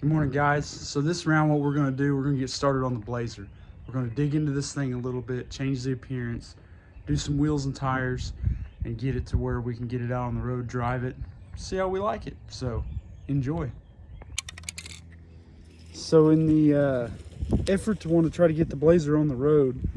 Good morning, guys. So this round, what we're gonna do, we're gonna get started on the Blazer. We're gonna dig into this thing a little bit, change the appearance, do some wheels and tires, and get it to where we can get it out on the road, drive it, see how we like it. So enjoy. So in the effort to want to try to get the Blazer on the road,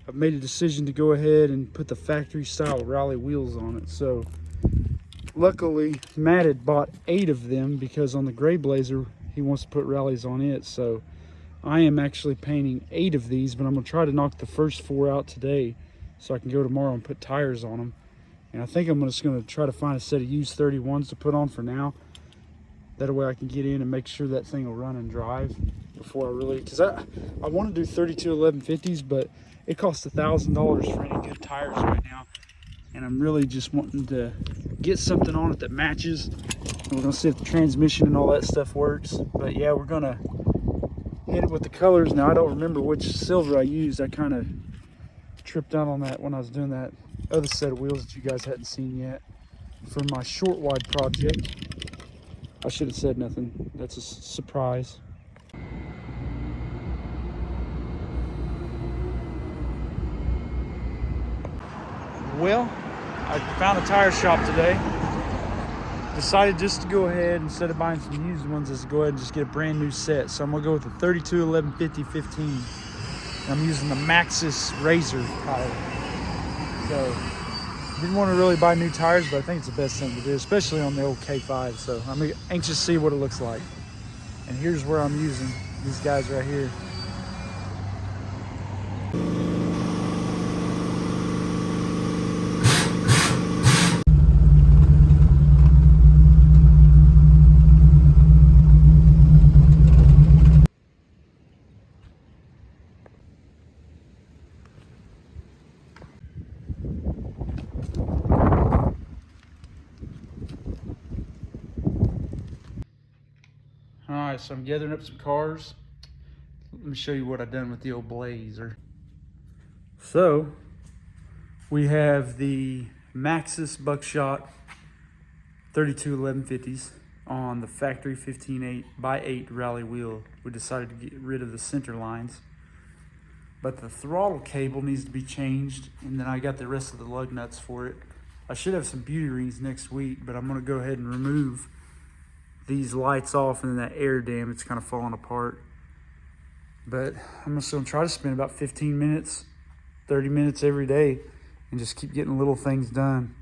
I've made a decision to go ahead and put the factory style rally wheels on it. So luckily Matt had bought 8 of them because on the gray Blazer he wants to put rallies on it. So I am actually painting 8 of these, but I'm gonna try to knock the first 4 out today so I can go tomorrow and put tires on them. And I think I'm just gonna try to find a set of used 31s to put on for now. That way I can get in and make sure that thing will run and drive before I really, because I want to do 32 1150s, but it costs $1,000 for any good tires right now. And I'm really just wanting to get something on it that matches. And we're gonna see if the transmission and all that stuff works. But yeah, we're gonna hit it with the colors. Now I don't remember which silver I used. I kind of tripped out on that when I was doing that other set of wheels that you guys hadn't seen yet for my short wide project. I should have said nothing. That's a surprise. Well, I found a tire shop today. Decided just to go ahead, instead of buying some used ones, is to go ahead and just get a brand new set. So I'm gonna go with the 32 1150 15. And I'm using the Maxxis Razor tire. So didn't want to really buy new tires, but I think it's the best thing to do, especially on the old K5. So I'm anxious to see what it looks like. And here's where I'm using these guys right here. All right, so I'm gathering up some cars. Let me show you what I've done with the old Blazer. So we have the Maxxis Buckshot 32 1150s on the factory 15/8x8 rally wheel. We decided to get rid of the center lines, but the throttle cable needs to be changed, and then I got the rest of the lug nuts for it. I should have some beauty rings next week, but I'm gonna go ahead and remove these lights off, and then that air dam, it's kind of falling apart. But I'm just gonna try to spend about 15 minutes, 30 minutes every day and just keep getting little things done.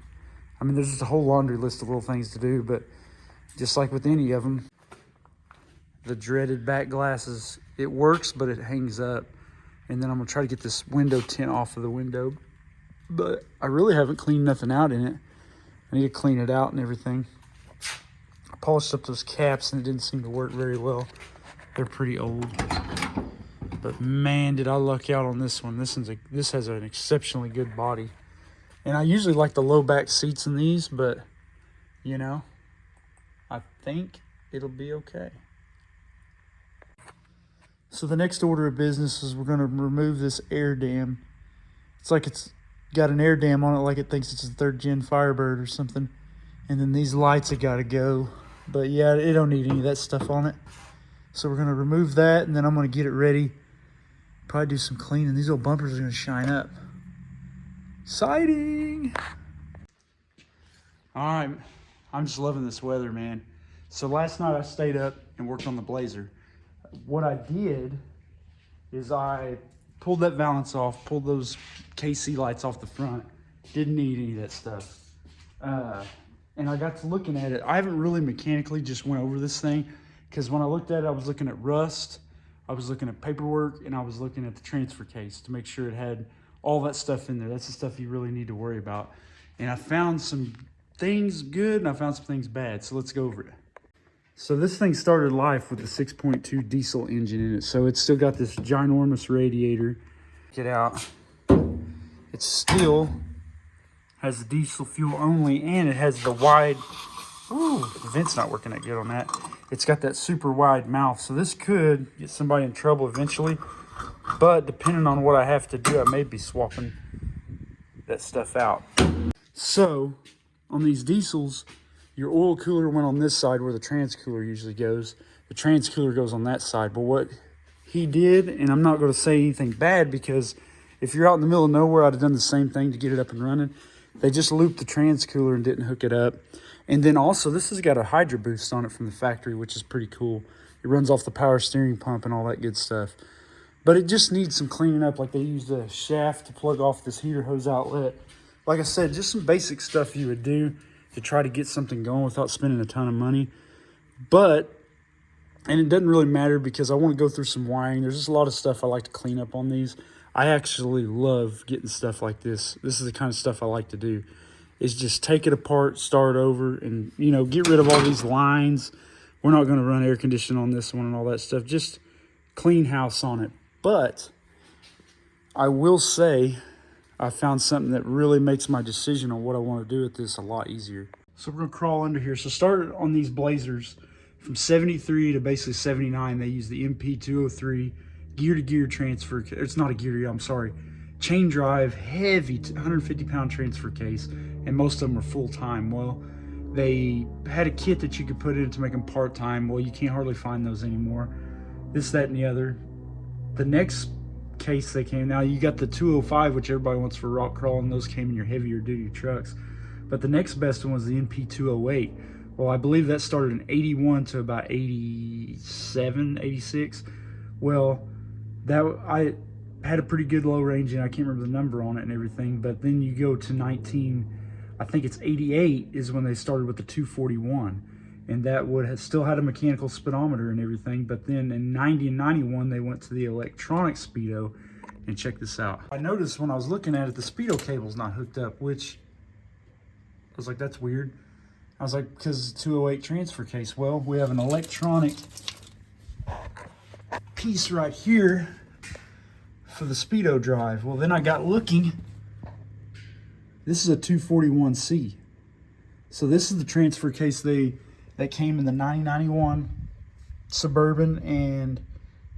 I mean, there's just a whole laundry list of little things to do, but just like with any of them, the dreaded back glasses, it works, but it hangs up. And then I'm gonna try to get this window tint off of the window, but I really haven't cleaned nothing out in it. I need to clean it out and everything. I polished up those caps and it didn't seem to work very well. They're pretty old. But man, did I luck out on this one. This has an exceptionally good body. And I usually like the low back seats in these, but you know, I think it'll be okay. So the next order of business is we're gonna remove this air dam. It's like it's got an air dam on it, like it thinks it's a 3rd gen Firebird or something. And then these lights have gotta go. But yeah, it don't need any of that stuff on it. So we're gonna remove that, and then I'm gonna get it ready. Probably do some cleaning. These old bumpers are gonna shine up. Exciting! All right, I'm just loving this weather, man. So last night I stayed up and worked on the Blazer. What I did is I pulled that valance off, pulled those KC lights off the front. Didn't need any of that stuff. And I got to looking at it. I haven't really mechanically just went over this thing, because when I looked at it, I was looking at rust, I was looking at paperwork, and I was looking at the transfer case to make sure it had all that stuff in there. That's the stuff you really need to worry about. And I found some things good and I found some things bad. So let's go over it. So this thing started life with a 6.2 diesel engine in it. So it's still got this ginormous radiator. Get out. It still has the diesel fuel only, and it has the wide, ooh, the vent's not working that good on that. It's got that super wide mouth. So this could get somebody in trouble eventually, but depending on what I have to do, I may be swapping that stuff out. So on these diesels, your oil cooler went on this side where the trans cooler usually goes. The trans cooler goes on that side. But what he did, and I'm not going to say anything bad, because if you're out in the middle of nowhere, I'd have done the same thing to get it up and running. They just looped the trans cooler and didn't hook it up. And then also, this has got a Hydro Boost on it from the factory, which is pretty cool. It runs off the power steering pump and all that good stuff. But it just needs some cleaning up. Like, they used a shaft to plug off this heater hose outlet. Like I said, just some basic stuff you would do to try to get something going without spending a ton of money. But, and it doesn't really matter because I want to go through some wiring. There's just a lot of stuff I like to clean up on these. I actually love getting stuff like this. This is the kind of stuff I like to do, is just take it apart, start over, and, you know, get rid of all these lines. We're not going to run air conditioning on this one and all that stuff. Just clean house on it. But I will say I found something that really makes my decision on what I want to do with this a lot easier. So we're going to crawl under here. So start on these Blazers from 73 to basically 79. They use the MP203 gear-to-gear transfer. It's not a gear, I'm sorry. Chain drive, heavy 150-pound transfer case, and most of them are full-time. Well, they had a kit that you could put in to make them part-time. Well, you can't hardly find those anymore. This, that, and the other. The next case they came, now you got the 205, which everybody wants for rock crawling. Those came in your heavier duty trucks. But the next best one was the NP208. Well, I believe that started in 81 to about 87, 86. Well, that I had a pretty good low range, and I can't remember the number on it and everything. But then you go to I think it's 88 is when they started with the 241. And that would have still had a mechanical speedometer and everything. But then in 90 and 91, they went to the electronic speedo. And check this out. I noticed when I was looking at it, the speedo cable's not hooked up, which I was like, that's weird. I was like, because it's 208 transfer case. Well, we have an electronic piece right here for the speedo drive. Well, then I got looking. This is a 241C. So this is the transfer case that came in the 9091 Suburban and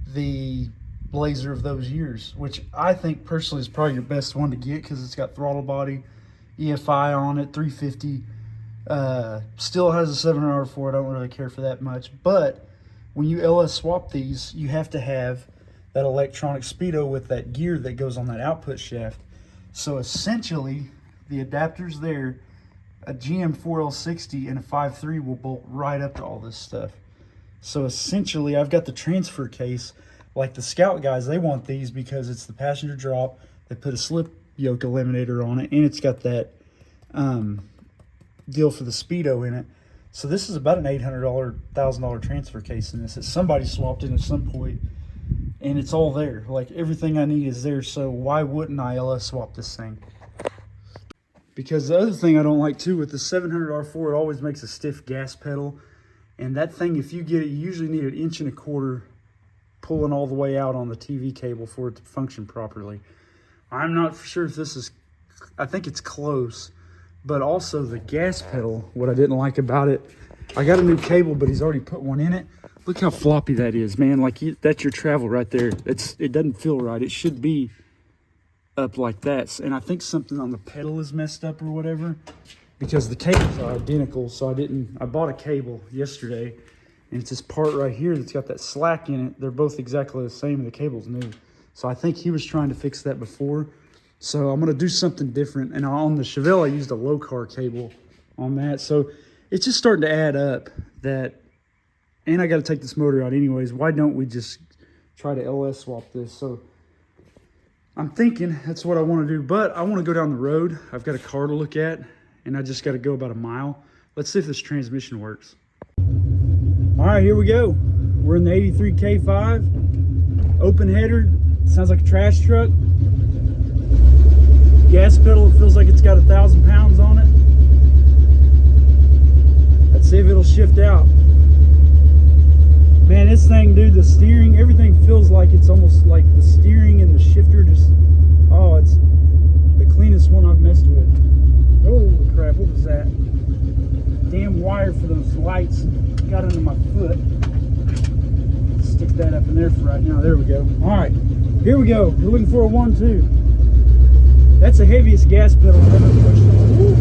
the Blazer of those years, which I think personally is probably your best one to get because it's got throttle body, EFI on it, 350. Still has a 700R4. I don't really care for that much. But when you LS swap these, you have to have that electronic speedo with that gear that goes on that output shaft. So essentially, the adapters there, a GM 4L60 and a 5.3 will bolt right up to all this stuff. So essentially, I've got the transfer case. Like the Scout guys, they want these because it's the passenger drop. They put a slip yoke eliminator on it, and it's got that deal for the speedo in it. So this is about an $800, $1,000 transfer case in this. Somebody swapped in at some point, and it's all there. Like, everything I need is there, so why wouldn't I LS swap this thing? Because the other thing I don't like too, with the 700R4, it always makes a stiff gas pedal. And that thing, if you get it, you usually need 1.25 inches pulling all the way out on the TV cable for it to function properly. I'm not sure if this is, I think it's close. But also the gas pedal, what I didn't like about it, I got a new cable, but he's already put one in it. Look how floppy that is, man. Like, that's your travel right there. It doesn't feel right. It should be up like that. And I think something on the pedal is messed up or whatever, because the cables are identical. So I bought a cable yesterday, and it's this part right here that's got that slack in it. They're both exactly the same, and the cable's new. So I think he was trying to fix that before. So I'm gonna do something different. And on the Chevelle, I used a low car cable on that. So it's just starting to add up that, and I gotta take this motor out anyways. Why don't we just try to LS swap this? So I'm thinking that's what I want to do, but I want to go down the road. I've got a car to look at, and I just got to go about a mile. Let's see if this transmission works. All right, here we go. We're in the 83 K5, open header. Sounds like a trash truck. Gas pedal, it feels like it's got 1,000 pounds on it. Let's see if it'll shift out. Man, this thing, dude, the steering, everything feels like it's almost like the steering and the shifter just, oh, it's the cleanest one I've messed with. Holy crap, what was that? Damn wire for those lights got under my foot. Stick that up in there for right now. There we go. All right, here we go. We're looking for a 1-2. That's the heaviest gas pedal I've ever pushed on. Woo.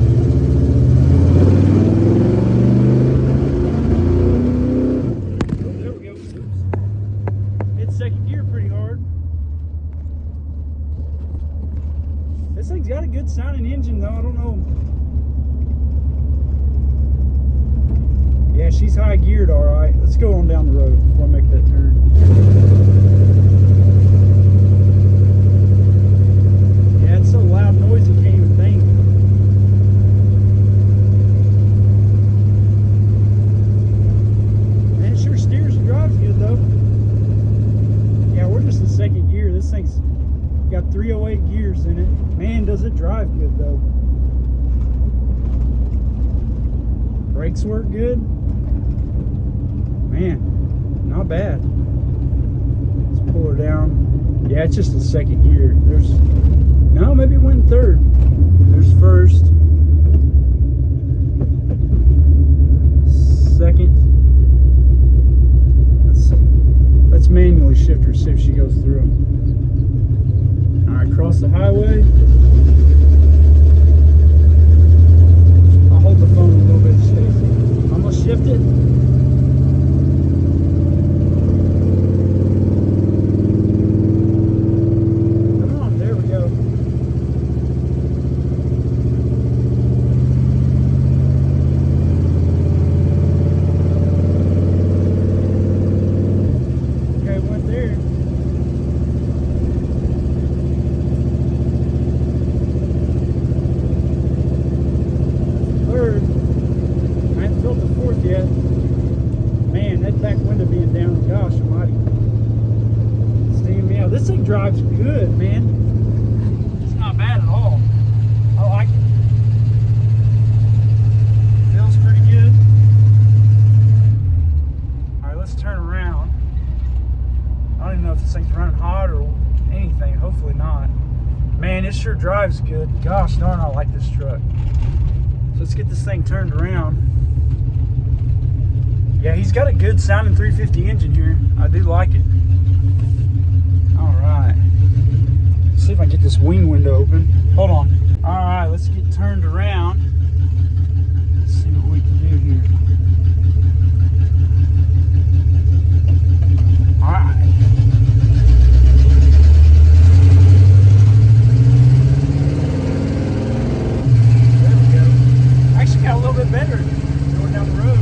good sounding engine though. I don't know. Yeah, she's high geared all right. Let's go on down the road before I make that turn. Yeah, it's so loud, noise you can't even think. Man, it sure steers and drives good though. Yeah, we're just in second gear. This thing's got 308 gears in it. Man, does it drive good though. Brakes work good. Man, not bad. Let's pull her down. Yeah, it's just in second gear. There's no, maybe it went in third. There's first, second. Let's manually shift her, see if she goes through them. All right, cross the highway. I'll hold the phone a little bit, Stacy. I'm gonna shift it. Come on, there we go. Okay, went there. Third. I haven't filled the fourth yet. Man, that back window being down, gosh almighty. Stinging me out. This thing drives good, man. It's not bad at all. I like it. Feels pretty good. Alright, let's turn around. I don't even know if this thing's running hot or anything. Hopefully not. Man, it sure drives good. Gosh darn, I like this truck. So let's get this thing turned around. Yeah, he's got a good sounding 350 engine here. I do like it. All right. Let's see if I can get this wing window open. Hold on. All right, let's get turned around. Let's see what we can do here. All right. There we go. Actually got a little bit better going down the road.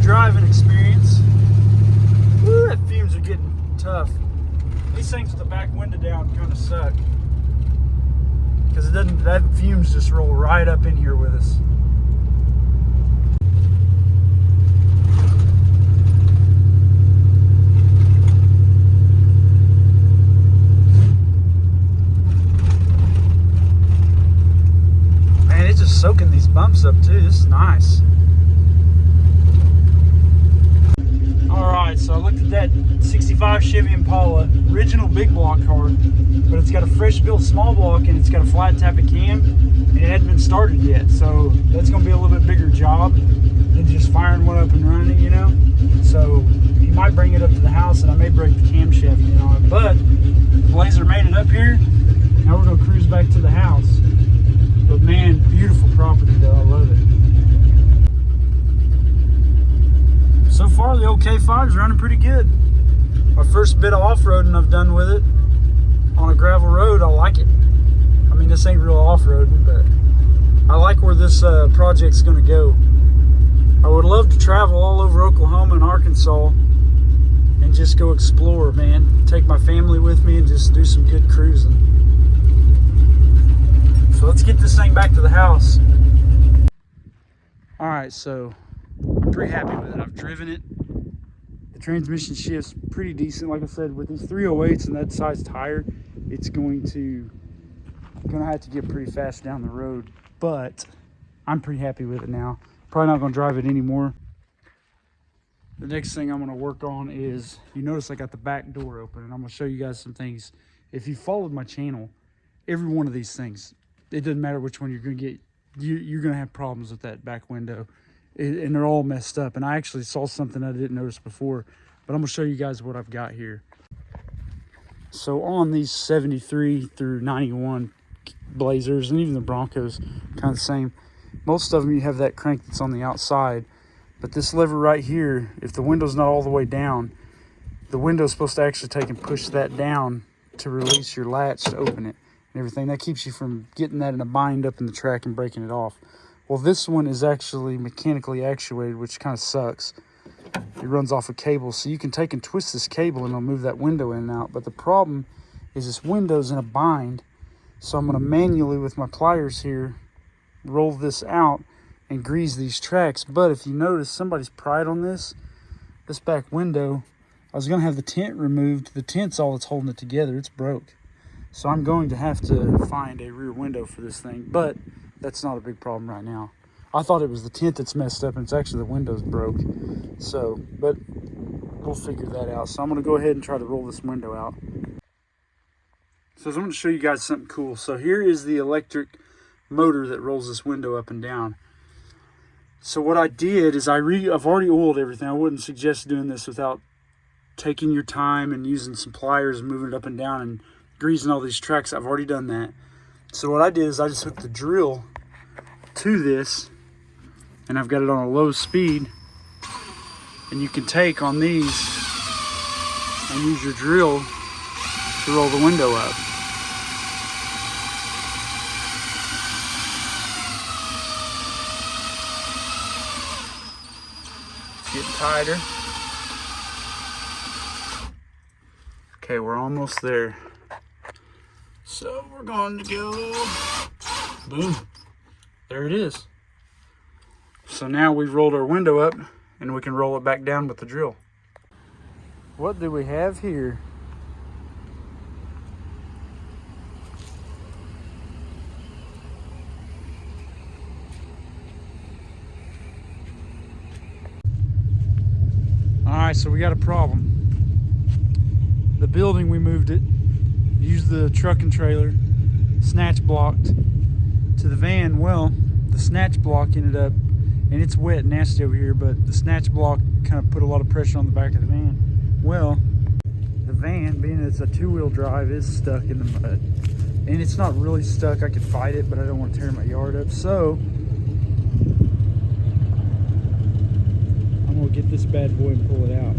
Driving experience. Woo, that fumes are getting tough. These things with the back window down kind of suck because it doesn't. That fumes just roll right up in here with us. Man, it's just soaking these bumps up too. This is nice. Alright, so I looked at that 65 Chevy Impala, original big block car, but it's got a fresh built small block and it's got a flat tappet cam and it hadn't been started yet, so that's going to be a little bit bigger job than just firing one up and running it, you know. So he might bring it up to the house and I may break the camshaft in on it, but Blazer made it up here. Now we're going to cruise back to the house. But man, beautiful property though, I love it. So far, the old K5 is running pretty good. My first bit of off-roading I've done with it on a gravel road, I like it. I mean, this ain't real off-roading, but I like where this project's going to go. I would love to travel all over Oklahoma and Arkansas and just go explore, man. Take my family with me and just do some good cruising. So let's get this thing back to the house. All right, so I'm pretty happy with it. I've driven it. The transmission shift's pretty decent. Like I said, with these 308s and that size tire, it's gonna have to get pretty fast down the road. But I'm pretty happy with it now. Probably not gonna drive it anymore. The next thing I'm gonna work on is, you notice I got the back door open, and I'm gonna show you guys some things. If you followed my channel, every one of these things, it doesn't matter which one you're gonna get, you're gonna have problems with that back window. and they're all messed up. And I actually saw something I didn't notice before, but I'm gonna show you guys what I've got here. So on these 73 through 91 Blazers, and even the Broncos, kind of the same. Most of them you have that crank that's on the outside, but this lever right here, if the window's not all the way down, the window's supposed to actually take and push that down to release your latch to open it and everything. That keeps you from getting that in a bind up in the track and breaking it off. Well, this one is actually mechanically actuated, which kind of sucks. It runs off a cable, so you can take and twist this cable and it'll move that window in and out. But the problem is this window's in a bind, so I'm going to manually, with my pliers here, roll this out and grease these tracks. But if you notice, somebody's pried on this back window. I was going to have the tent removed. The tent's all that's holding it together. It's broke. So I'm going to have to find a rear window for this thing, but that's not a big problem right now. I thought it was the tent that's messed up, and it's actually the windows broke. So, but we'll figure that out. So I'm going to go ahead and try to roll this window out. So I'm going to show you guys something cool. So here is the electric motor that rolls this window up and down. So what I did is I've already oiled everything. I wouldn't suggest doing this without taking your time and using some pliers and moving it up and down and greasing all these tracks. I've already done that. So what I did is I just hooked the drill to this, and I've got it on a low speed, and you can take on these and use your drill to roll the window up. It's getting tighter. Okay, we're almost there. So we're going to go, boom, there it is. So now we've rolled our window up and we can roll it back down with the drill. What do we have here? All right, so we got a problem. The building, we moved it, used the truck and trailer, snatch blocked to the van. Well, the snatch block ended up, and it's wet and nasty over here, but the snatch block kind of put a lot of pressure on the back of the van. Well, the van, being it's a two-wheel drive, is stuck in the mud. And it's not really stuck. I could fight it, but I don't want to tear my yard up. So I'm gonna get this bad boy and pull it out.